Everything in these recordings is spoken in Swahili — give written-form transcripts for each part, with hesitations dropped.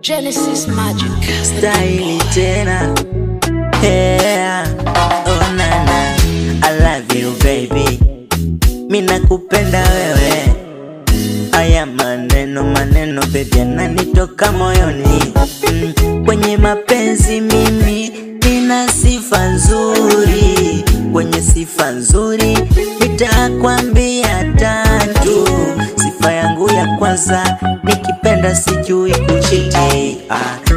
Genesis Magic Style tena. Yeah. Oh nana, I love you baby, mina kupenda wewe. Haya maneno baby yananitoka moyoni. Kwenye mapenzi mimi nina sifa nzuri. Kwenye sifa nzuri nitakwambia tatu. Sifa yangu ya kwanza, nikipenda sijui kuchiti.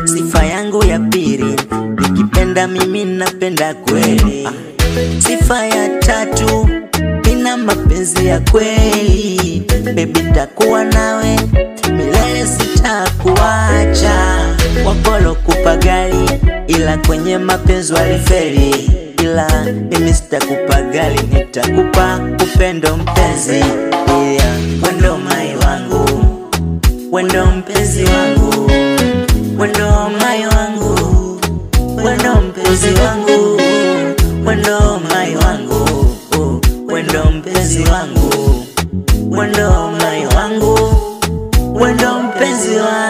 Sifa yangu ya pili, nikipenda mimi napenda kweli. Sifa ya tatu, nina mapenzi ya kweli. Baby takuwa nawe milele, sitakuacha. Wapolo kupa gari, ila kwenye mapenzi walifeli. Ila mimi sitakupa gari, nitakupa upendo mpenzi. Wendo mai wangu, wendo mpenzi wangu, wendo mai wangu, wendo mpenzi wangu, wendo mai wangu, wendo mpenzi wangu, wendo mai wangu, wendo mpenzi wangu.